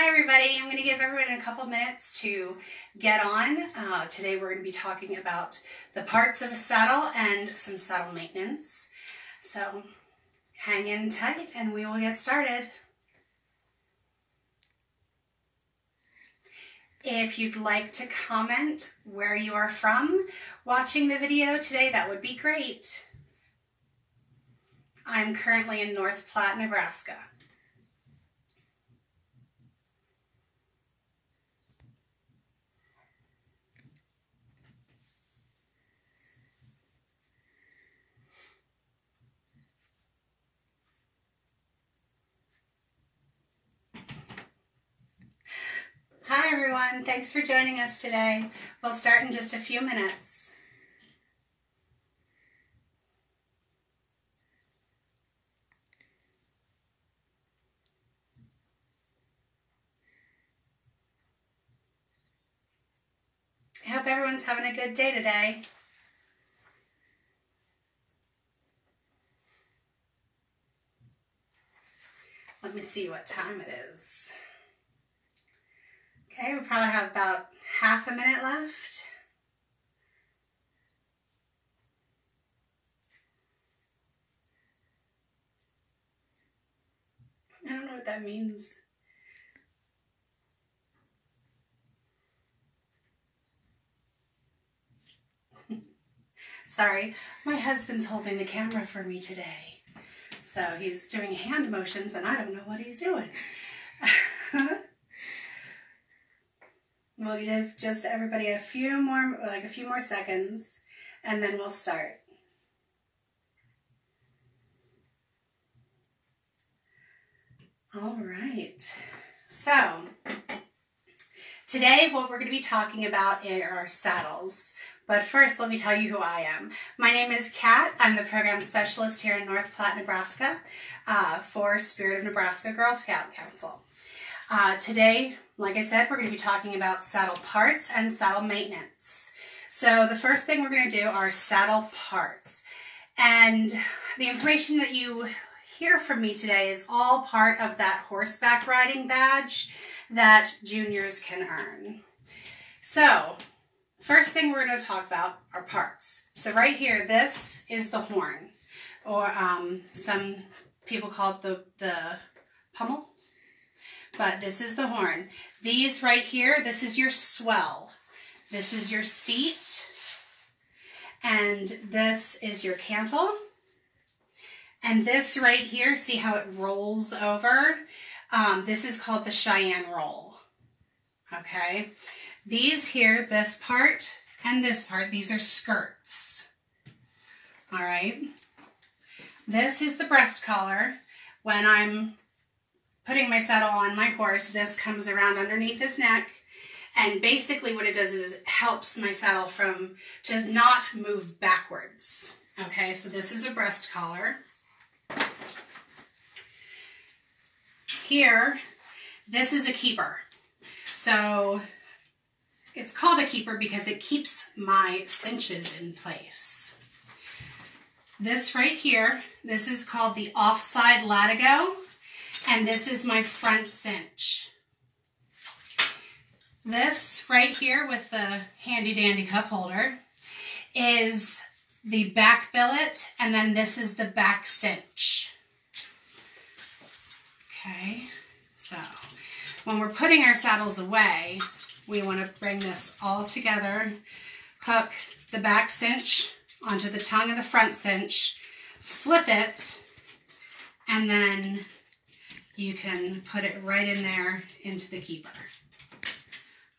everybody. I'm going to give everyone a couple minutes to get on. Today we're going to be talking about the parts of a saddle and some saddle maintenance. So hang in tight and we will get started. If you'd like to comment where you are from watching the video today, that would be great. I'm currently in North Platte, Nebraska. Hi everyone, thanks for joining us today. We'll start in just a few minutes. I hope everyone's having a good day today. Let me see what time it is. Okay, we probably have about half a minute left. I don't know what that means. Sorry, my husband's holding the camera for me today. So he's doing hand motions and I don't know what he's doing. We'll give just everybody a few more seconds and then we'll start. All right. So today what we're going to be talking about are saddles. But first, let me tell you who I am. My name is Kat. I'm the program specialist here in North Platte, Nebraska for Spirit of Nebraska Girl Scout Council. Today, like I said, we're going to be talking about saddle parts and saddle maintenance. So the first thing we're going to do are saddle parts. And the information that you hear from me today is all part of that horseback riding badge that juniors can earn. So first thing we're going to talk about are parts. So right here, this is the horn, or some people call it the pommel. But this is the horn. These right here, this is your swell. This is your seat. And this is your cantle. And this right here, see how it rolls over? This is called the Cheyenne roll. Okay. These here, this part and this part, these are skirts. All right. This is the breast collar. When I'm putting my saddle on my horse, this comes around underneath his neck, and basically what it does is it helps my saddle to not move backwards. Okay, so this is a breast collar. Here, this is a keeper. So it's called a keeper because it keeps my cinches in place. This right here, this is called the offside latigo. And this is my front cinch. This right here with the handy dandy cup holder is the back billet, and then this is the back cinch. Okay, so when we're putting our saddles away, we want to bring this all together, hook the back cinch onto the tongue of the front cinch, flip it, and then you can put it right in there into the keeper.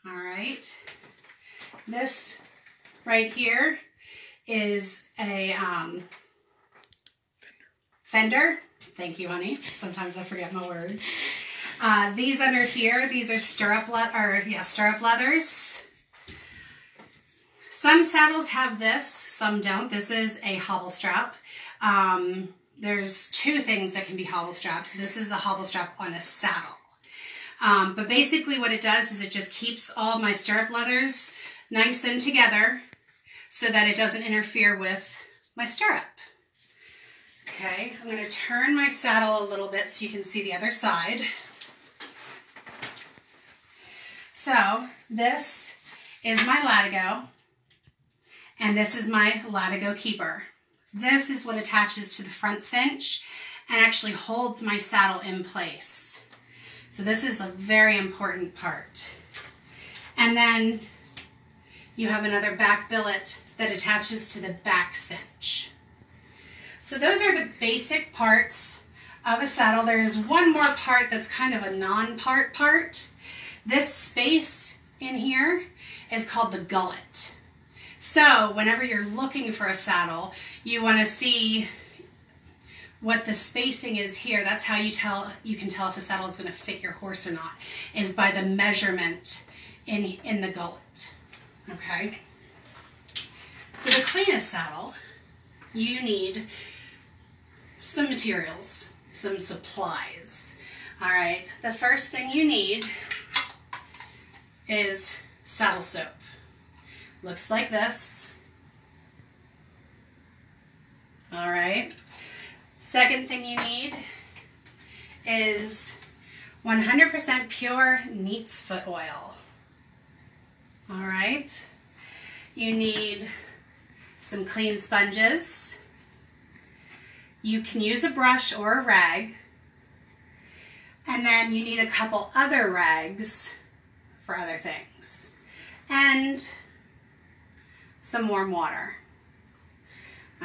All right. This right here is a fender. Thank you, honey. Sometimes I forget my words. These under here, these are stirrup leathers. Some saddles have this, some don't. This is a hobble strap. There's two things that can be hobble straps. This is a hobble strap on a saddle. But basically what it does is it just keeps all my stirrup leathers nice and together so that it doesn't interfere with my stirrup. Okay, I'm going to turn my saddle a little bit so you can see the other side. So this is my Latigo, and this is my Latigo keeper. This is what attaches to the front cinch and actually holds my saddle in place. So this is a very important part. And then you have another back billet that attaches to the back cinch. So those are the basic parts of a saddle. There is one more part that's kind of a non-part part. This space in here is called the gullet. So whenever you're looking for a saddle, you want to see what the spacing is here. That's how you can tell if a saddle is going to fit your horse or not, is by the measurement in the gullet. Okay? So to clean a saddle, you need some materials, some supplies. All right, the first thing you need is saddle soap. Looks like this. All right. Second thing you need is 100% pure neat's foot oil. All right. You need some clean sponges. You can use a brush or a rag. And then you need a couple other rags for other things. And some warm water.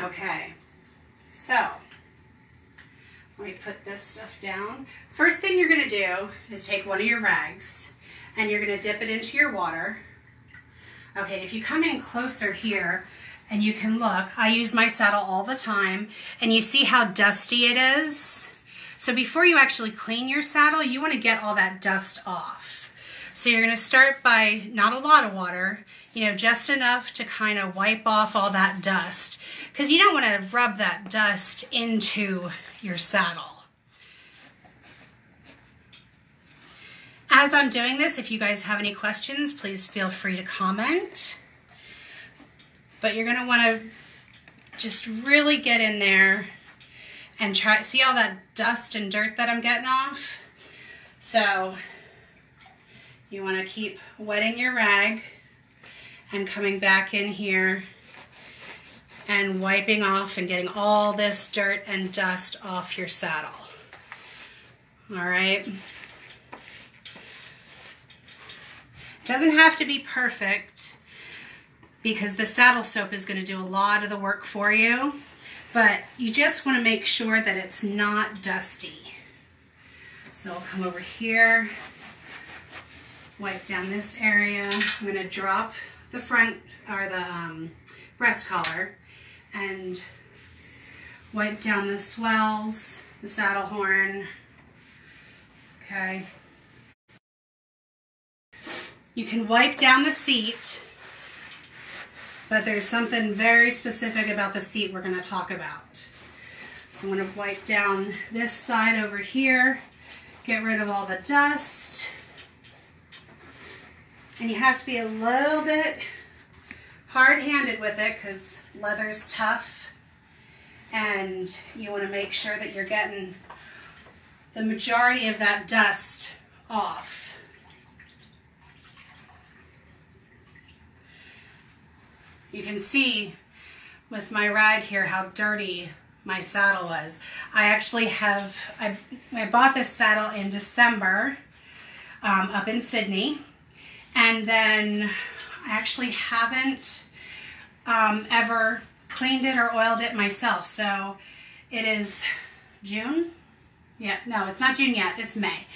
Okay. So, let me put this stuff down. First thing you're going to do is take one of your rags and you're going to dip it into your water. Okay, if you come in closer here and you can look, I use my saddle all the time, and you see how dusty it is? So before you actually clean your saddle, you want to get all that dust off. So you're going to start by not a lot of water, just enough to kind of wipe off all that dust, because you don't want to rub that dust into your saddle. As I'm doing this, if you guys have any questions, please feel free to comment. But you're going to want to just really get in there and try, see all that dust and dirt that I'm getting off? So you want to keep wetting your rag and coming back in here and wiping off and getting all this dirt and dust off your saddle. All right. Doesn't have to be perfect, because the saddle soap is going to do a lot of the work for you, but you just want to make sure that it's not dusty. So I'll come over here, wipe down this area. I'm going to drop the front, or the breast collar, and wipe down the swells, the saddle horn. Okay. You can wipe down the seat, but there's something very specific about the seat we're going to talk about. So I'm going to wipe down this side over here, get rid of all the dust. And you have to be a little bit hard-handed with it, because leather's tough, and you want to make sure that you're getting the majority of that dust off. You can see with my rag here how dirty my saddle was. I actually have, I bought this saddle in December up in Sydney, and then I actually haven't ever cleaned it or oiled it myself. So it is June? Yeah, no, it's not June yet, it's May.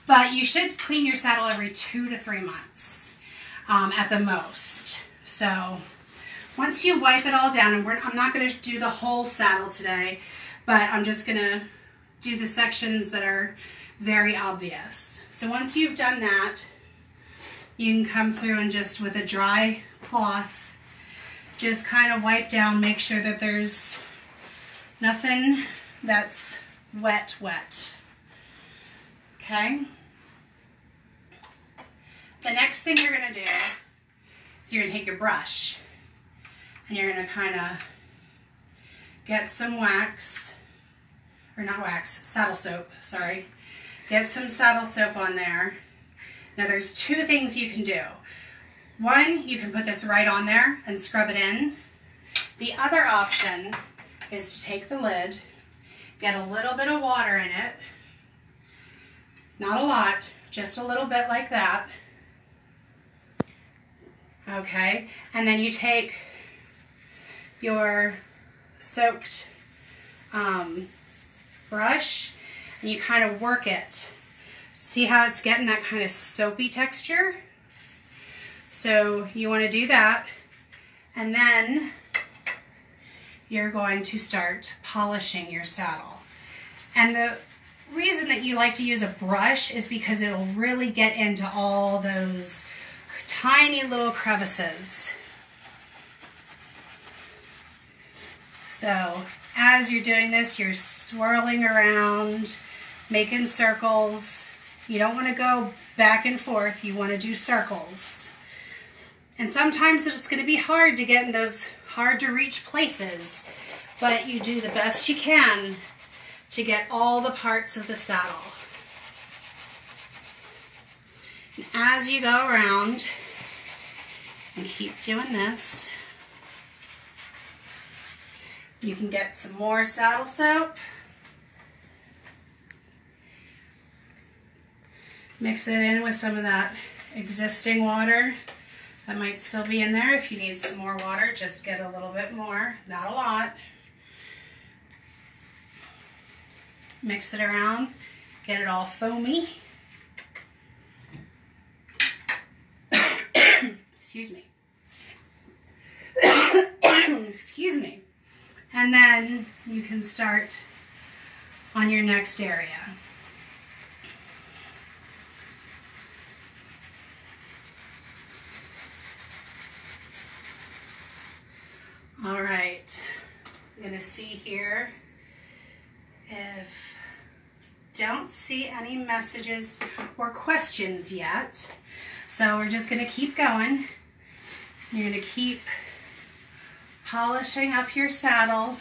But you should clean your saddle every 2 to 3 months at the most. So once you wipe it all down, and I'm not going to do the whole saddle today, but I'm just going to do the sections that are very obvious. So once you've done that, you can come through and just with a dry cloth, just kind of wipe down, make sure that there's nothing that's wet. Okay? The next thing you're going to do is you're going to take your brush, and you're going to kind of get some wax, or not wax, saddle soap, sorry. Get some saddle soap on there, Now there's two things you can do. One, you can put this right on there and scrub it in. The other option is to take the lid, get a little bit of water in it, not a lot, just a little bit like that. Okay, and then you take your soaked brush and you kind of work it. See how it's getting that kind of soapy texture? So you want to do that, and then you're going to start polishing your saddle. And the reason that you like to use a brush is because it'll really get into all those tiny little crevices. So as you're doing this, you're swirling around, making circles. You don't want to go back and forth, you want to do circles. And sometimes it's going to be hard to get in those hard to reach places, but you do the best you can to get all the parts of the saddle. And as you go around and keep doing this, you can get some more saddle soap. Mix it in with some of that existing water that might still be in there. If you need some more water, just get a little bit more, not a lot. Mix it around, get it all foamy. Excuse me. Excuse me. And then you can start on your next area. All right, I'm going to see here if don't see any messages or questions yet. So we're just going to keep going. You're going to keep polishing up your saddle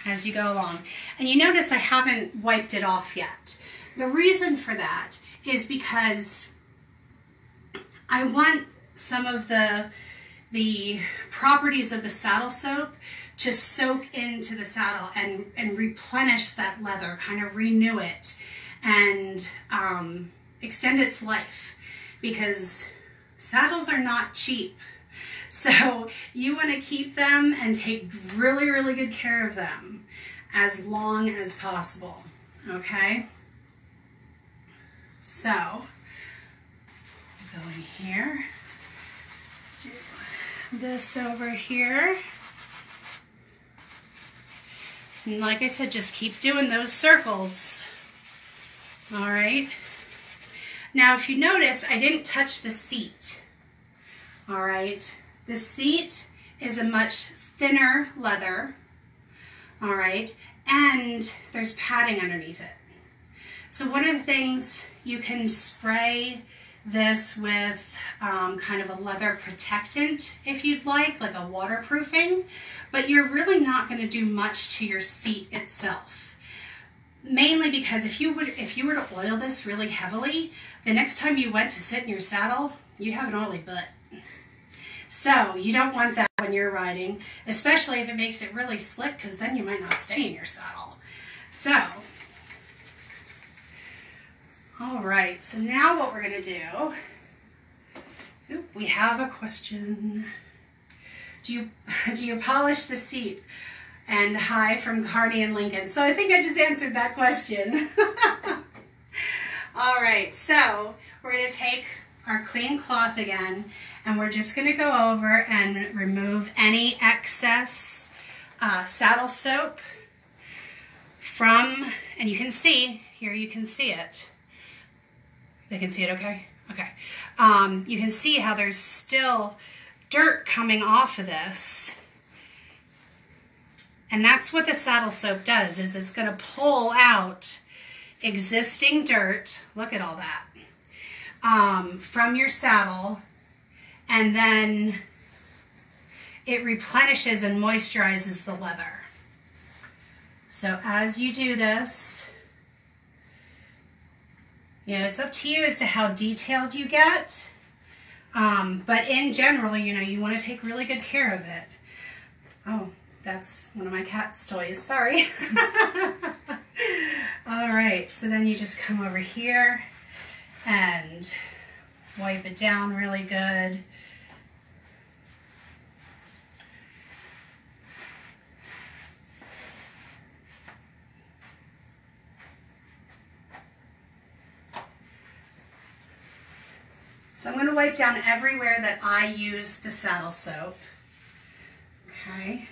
as you go along. And you notice I haven't wiped it off yet. The reason for that is because I want some of the properties of the saddle soap to soak into the saddle and replenish that leather, kind of renew it and extend its life, because saddles are not cheap. So you want to keep them and take really, really good care of them as long as possible, okay? So, go in here, do this over here. And like I said, just keep doing those circles. All right. Now, if you noticed, I didn't touch the seat. All right. The seat is a much thinner leather. All right. And there's padding underneath it. So one of the things, you can spray this with kind of a leather protectant if you'd like a waterproofing, but you're really not going to do much to your seat itself. Mainly because if you were to oil this really heavily, the next time you went to sit in your saddle, you'd have an oily butt. So you don't want that when you're riding, especially if it makes it really slick, because then you might not stay in your saddle. So, all right, so now what we're going to do, we have a question. Do you polish the seat? And hi from Carney and Lincoln. So I think I just answered that question. All right, so we're going to take our clean cloth again, and we're just going to go over and remove any excess saddle soap from, and you can see, here you can see it. They can see it okay? Okay. You can see how there's still dirt coming off of this. And that's what the saddle soap does, is it's going to pull out existing dirt, look at all that, from your saddle, and then it replenishes and moisturizes the leather. So as you do this, You know, it's up to you as to how detailed you get. But in general, you know, you want to take really good care of it. Oh, that's one of my cat's toys. Sorry. All right, so then you just come over here and wipe it down really good. So I'm going to wipe down everywhere that I use the saddle soap, okay?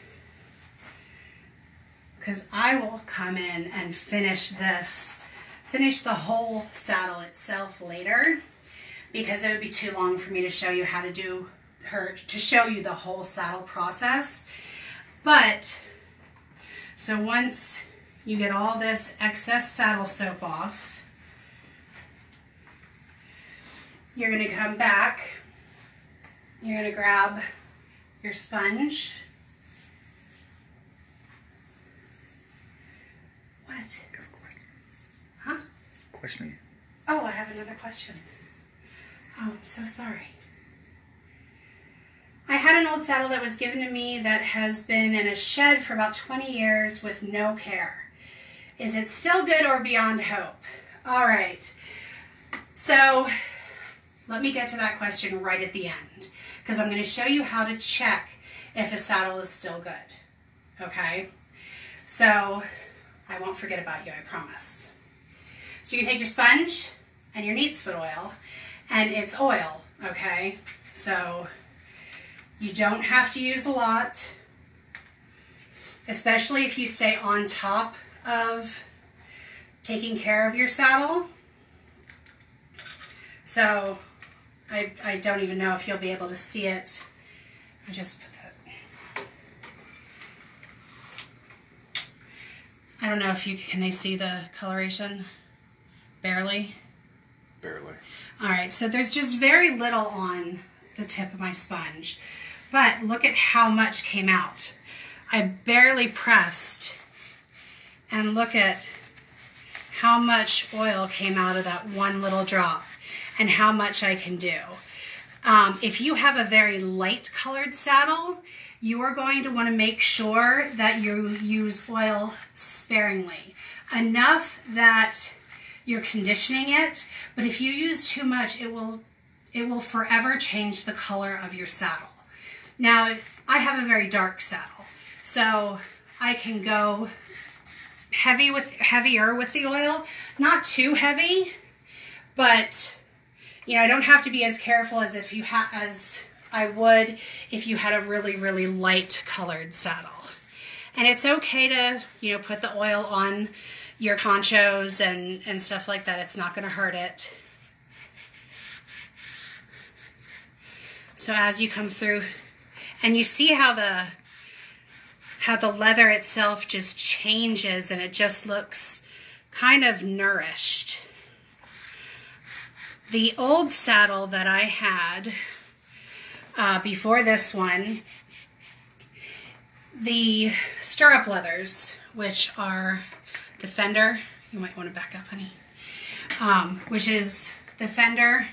Because I will come in and finish the whole saddle itself later, because it would be too long for me to show you how to show you the whole saddle process. But, so once you get all this excess saddle soap off, you're going to come back, you're going to grab your sponge. What? You have a question. Huh? Question. Oh, I have another question. Oh, I'm so sorry. I had an old saddle that was given to me that has been in a shed for about 20 years with no care. Is it still good or beyond hope? All right. So, let me get to that question right at the end, because I'm going to show you how to check if a saddle is still good, okay? So, I won't forget about you, I promise. So you can take your sponge and your neat's foot oil, and it's oil, okay? So, you don't have to use a lot, especially if you stay on top of taking care of your saddle. So, I don't even know if you'll be able to see it. I just put that. I don't know if you can they see the coloration? Barely? Barely. All right, so there's just very little on the tip of my sponge. But look at how much came out. I barely pressed, and look at how much oil came out of that one little drop, and how much I can do. If you have a very light colored saddle, you are going to want to make sure that you use oil sparingly. Enough that you're conditioning it, but if you use too much, it will forever change the color of your saddle. Now, I have a very dark saddle, so I can go heavier with the oil. Not too heavy, but you know, I don't have to be as careful as I would if you had a really, really light colored saddle. And it's okay to, you know, put the oil on your conchos and stuff like that. It's not going to hurt it. So as you come through, and you see how the leather itself just changes, and it just looks kind of nourished. The old saddle that I had before this one, the stirrup leathers, which are the fender, you might want to back up, honey, which is the fender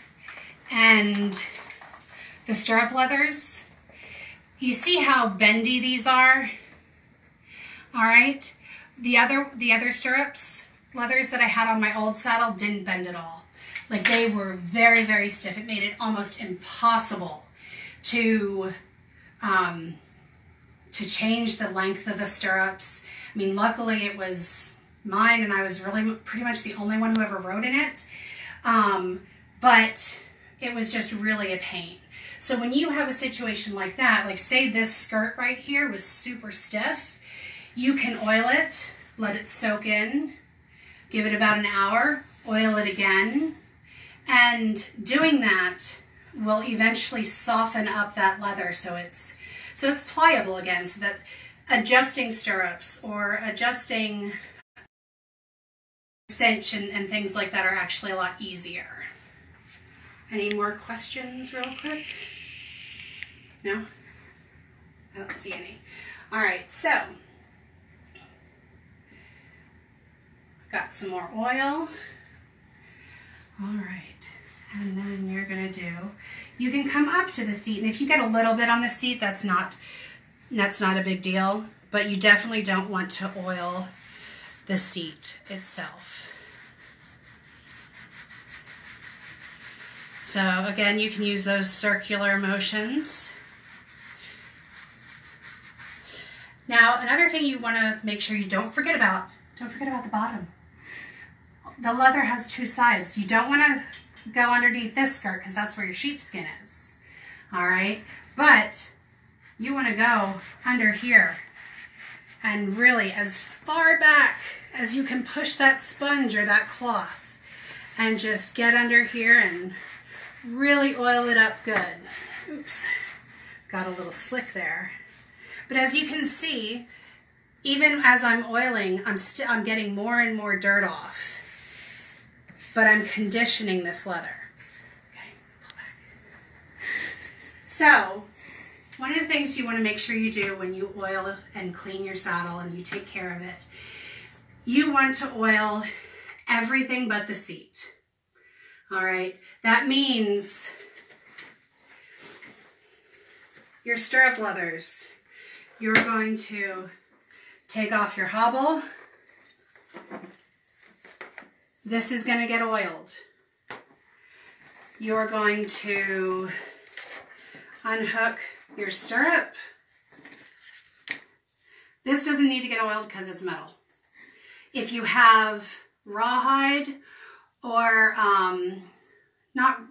and the stirrup leathers. You see how bendy these are? All right. The other stirrups leathers that I had on my old saddle didn't bend at all. Like, they were very, very stiff. It made it almost impossible to change the length of the stirrups. I mean, luckily it was mine, and I was really pretty much the only one who ever rode in it. But it was just really a pain. So when you have a situation like that, like say this skirt right here was super stiff, you can oil it, let it soak in, give it about an hour, oil it again, and doing that will eventually soften up that leather so it's pliable again, so that adjusting stirrups or adjusting cinch and things like that are actually a lot easier. Any more questions real quick? No? I don't see any. All right, so got some more oil. All right, and then you're gonna you can come up to the seat, and if you get a little bit on the seat, that's not a big deal, but you definitely don't want to oil the seat itself. So again, you can use those circular motions. Now, another thing you want to make sure you don't forget about the bottom. The leather has two sides. You don't want to go underneath this skirt because that's where your sheepskin is. All right, but you want to go under here and really as far back as you can push that sponge or that cloth and just get under here and really oil it up good. Oops, got a little slick there. But as you can see, even as I'm oiling, I'm getting more and more dirt off. But I'm conditioning this leather. Okay, pull back. So, one of the things you want to make sure you do when you oil and clean your saddle and you take care of it, you want to oil everything but the seat. All right, that means your stirrup leathers. You're going to take off your hobble. This is going to get oiled. You're going to unhook your stirrup. This doesn't need to get oiled because it's metal. If you have rawhide or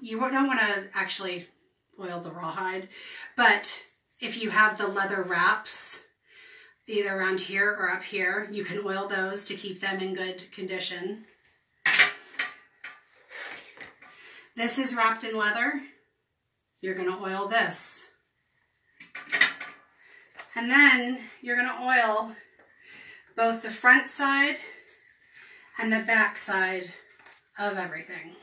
you don't want to actually oil the rawhide, but if you have the leather wraps, either around here or up here, you can oil those to keep them in good condition. This is wrapped in leather. You're going to oil this. And then you're going to oil both the front side and the back side of everything.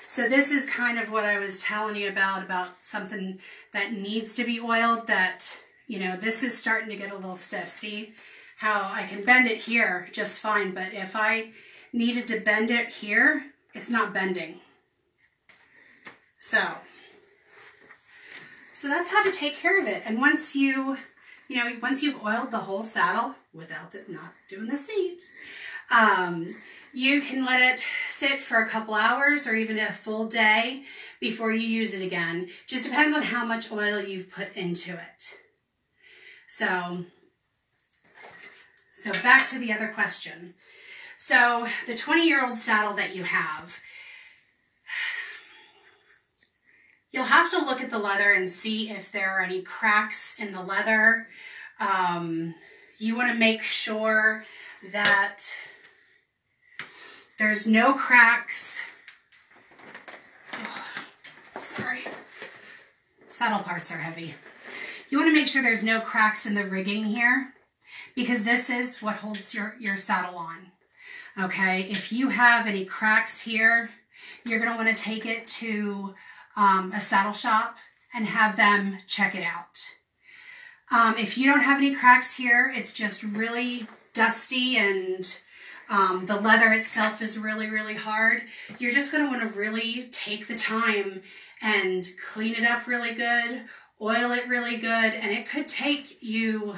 So this is kind of what I was telling you about something that needs to be oiled, that, you know, this is starting to get a little stiff. See how I can bend it here just fine, but if I needed to bend it here, it's not bending. So that's how to take care of it. And once you've oiled the whole saddle without not doing the seat, you can let it sit for a couple hours or even a full day before you use it again. Just depends on how much oil you've put into it. So back to the other question. So the 20-year-old saddle that you have, you'll have to look at the leather and see if there are any cracks in the leather. You want to make sure that there's no cracks. Oh, sorry. Saddle parts are heavy. You want to make sure there's no cracks in the rigging here, because this is what holds your saddle on. Okay, if you have any cracks here, you're going to want to take it to a saddle shop and have them check it out. If you don't have any cracks here, it's just really dusty and the leather itself is really, really hard, you're just going to want to really take the time and clean it up really good, oil it really good, and it could take you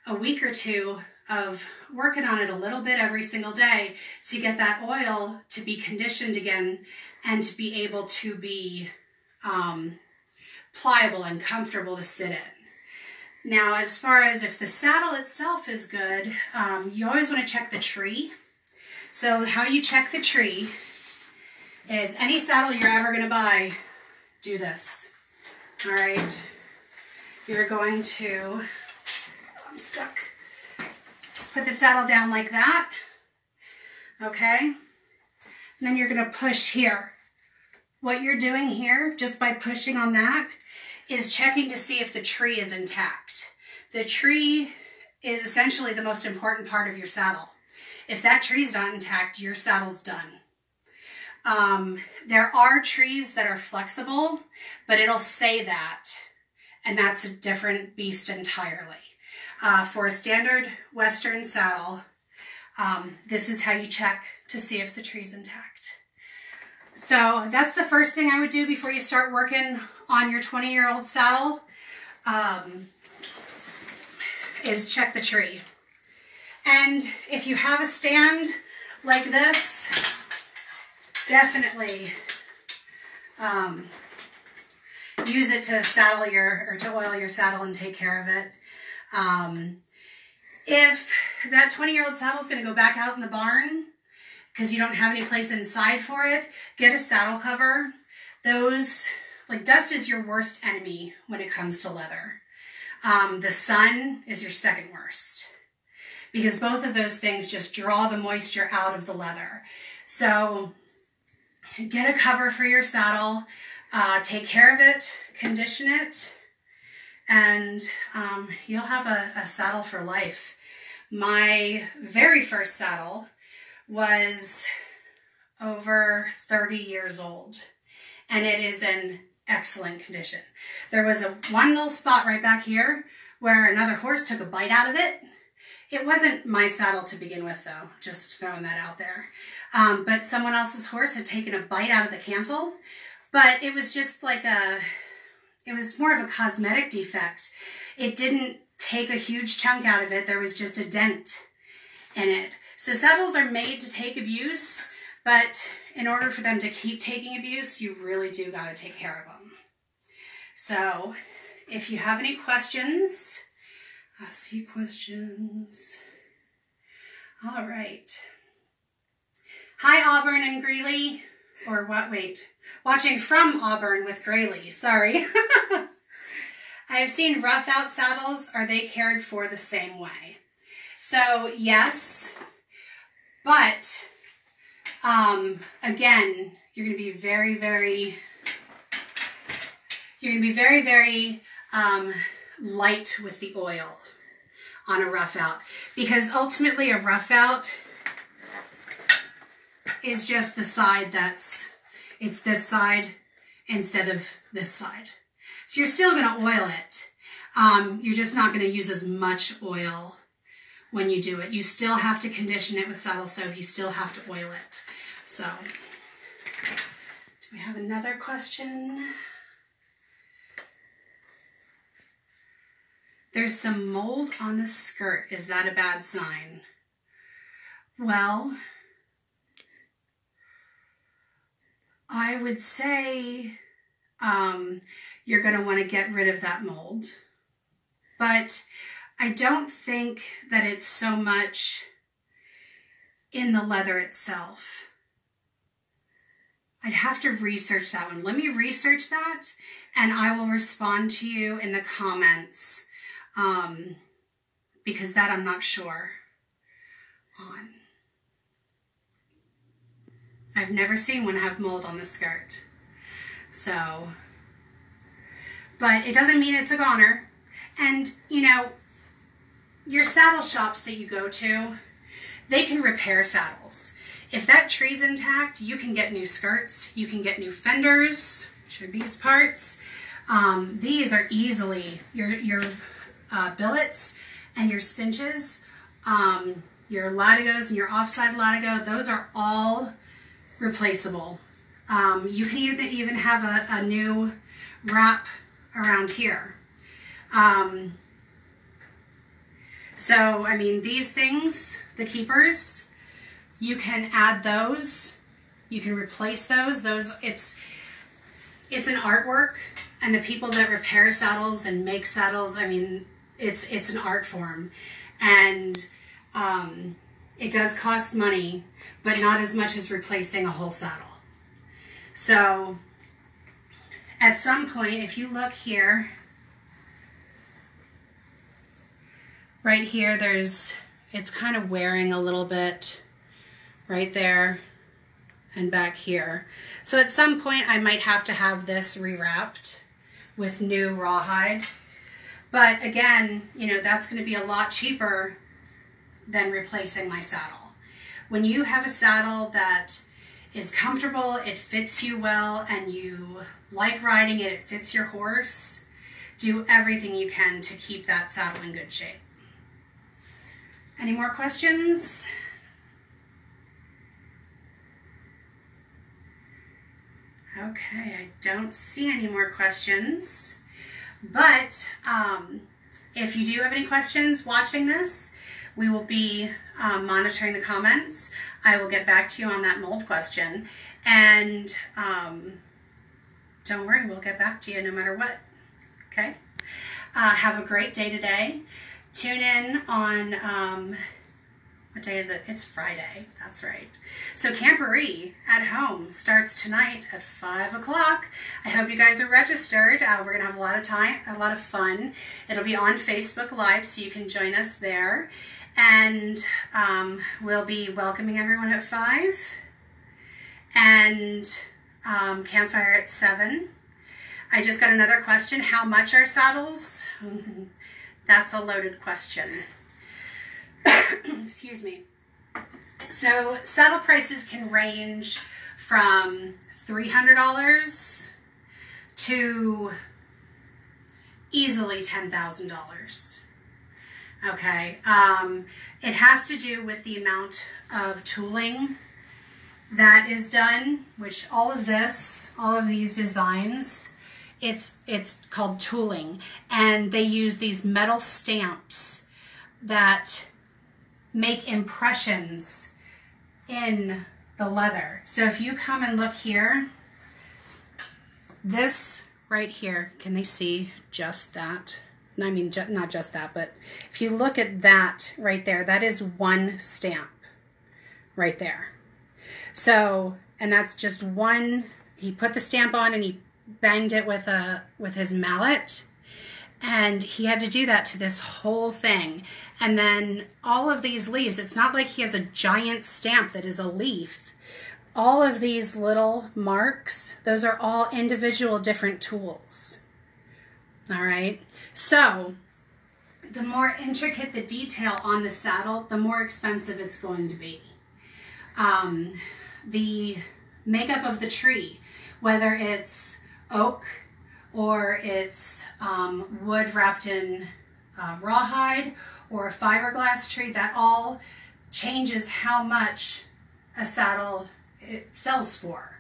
a week or two of working on it a little bit every single day to get that oil to be conditioned again and to be able to be pliable and comfortable to sit in. Now, as far as if the saddle itself is good, you always want to check the tree. So how you check the tree is any saddle you're ever going to buy, do this. All right. You're going to, I'm stuck. Put the saddle down like that. Okay. And then you're going to push here. What you're doing here, just by pushing on that, is checking to see if the tree is intact. The tree is essentially the most important part of your saddle. If that tree's not intact, your saddle's done. There are trees that are flexible, but it'll say that, and that's a different beast entirely. For a standard Western saddle, this is how you check to see if the tree's intact. So that's the first thing I would do before you start working on your 20-year-old saddle, is check the tree. And if you have a stand like this, definitely use it to to oil your saddle and take care of it. If that 20-year-old saddle is going to go back out in the barn because you don't have any place inside for it, get a saddle cover. Dust is your worst enemy when it comes to leather. The sun is your second worst, because both of those things just draw the moisture out of the leather. So get a cover for your saddle, take care of it, condition it, and you'll have a saddle for life. My very first saddle was over 30 years old, and it is in excellent condition. There was one little spot right back here where another horse took a bite out of it. It wasn't my saddle to begin with, though, just throwing that out there. But someone else's horse had taken a bite out of the cantle, but it was just like it was more of a cosmetic defect. It didn't take a huge chunk out of it. There was just a dent in it. So saddles are made to take abuse, but in order for them to keep taking abuse, you really do got to take care of them. So if you have any questions, I see questions. All right. Hi, Auburn and Greeley. Or what? Wait. Watching from Auburn with Greeley. Sorry. I've seen rough out saddles. Are they cared for the same way? So yes, but again, you're going to be very, very light with the oil on a rough out, because ultimately a rough out is just the side it's this side instead of this side. So you're still going to oil it. You're just not going to use as much oil when you do it. You still have to condition it with saddle soap. You still have to oil it. So, do we have another question? There's some mold on the skirt. Is that a bad sign? Well, I would say you're going to want to get rid of that mold. But I don't think that it's so much in the leather itself. I'd have to research that one. Let me research that, and I will respond to you in the comments, because that I'm not sure on. I've never seen one have mold on the skirt. So, but it doesn't mean it's a goner. And, you know, your saddle shops that you go to, they can repair saddles. If that tree's intact, you can get new skirts, you can get new fenders, which are these parts. These are easily, your billets and your cinches, your latigos and your offside latigo, those are all replaceable. You can even have a new wrap around here. So, I mean, these things, the keepers, you can add those, you can replace those. It's an artwork, and the people that repair saddles and make saddles, I mean, it's an art form. And it does cost money, but not as much as replacing a whole saddle. So, at some point, if you look here, right here, it's kind of wearing a little bit right there and back here. So at some point I might have to have this rewrapped with new rawhide. But again, you know, that's going to be a lot cheaper than replacing my saddle. When you have a saddle that is comfortable, it fits you well, and you like riding it, it fits your horse, do everything you can to keep that saddle in good shape. Any more questions? Okay, I don't see any more questions, but if you do have any questions watching this, we will be monitoring the comments. I will get back to you on that mold question, and don't worry, we'll get back to you no matter what. Okay? Have a great day today. Tune in on, what day is it? It's Friday. That's right. So Camporee at Home starts tonight at 5 o'clock. I hope you guys are registered. We're going to have a lot of fun. It'll be on Facebook Live, so you can join us there. And we'll be welcoming everyone at 5. And campfire at 7. I just got another question. How much are saddles? That's a loaded question. Excuse me. So saddle prices can range from $300 to easily $10,000. Okay. It has to do with the amount of tooling that is done, which all of these designs, it's called tooling, and they use these metal stamps that make impressions in the leather. So if you come and look here, this right here, can they see just that? I mean, not just that, but if you look at that right there, that is one stamp right there. So, and that's just one, he put the stamp on and he banged it with his mallet. And he had to do that to this whole thing. And then all of these leaves, it's not like he has a giant stamp that is a leaf. All of these little marks, those are all individual different tools. All right. So the more intricate the detail on the saddle, the more expensive it's going to be. The makeup of the tree, whether it's oak, or it's wood wrapped in rawhide, or a fiberglass tree, that all changes how much a saddle it sells for.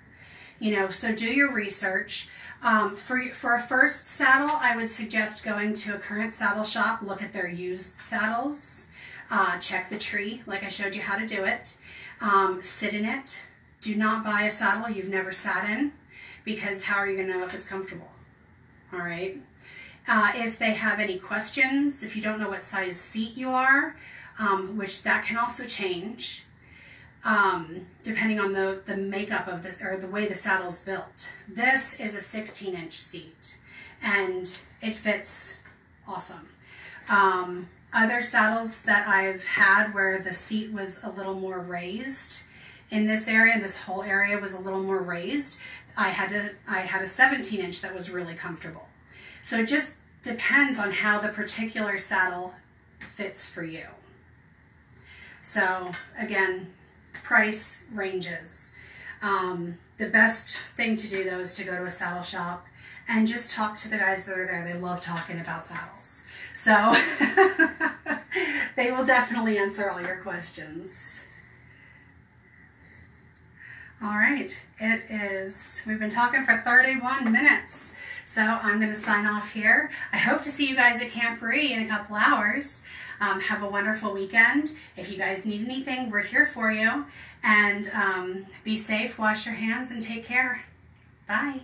You know, so do your research. For a first saddle, I would suggest going to a current saddle shop, look at their used saddles, check the tree, like I showed you how to do it, sit in it. Do not buy a saddle you've never sat in, because how are you going to know if it's comfortable? All right. If they have any questions, if you don't know what size seat you are, which that can also change depending on the makeup of this, or the way the saddle's built. This is a 16-inch seat, and it fits awesome. Other saddles that I've had where the seat was a little more raised in this area, this whole area was a little more raised, I had a 17-inch that was really comfortable. So it just depends on how the particular saddle fits for you. So again, price ranges. The best thing to do though is to go to a saddle shop and just talk to the guys that are there. They love talking about saddles. So they will definitely answer all your questions. All right, we've been talking for 31 minutes, so I'm going to sign off here. I hope to see you guys at Camporee in a couple hours. Have a wonderful weekend. If you guys need anything, we're here for you. And be safe, wash your hands, and take care. Bye.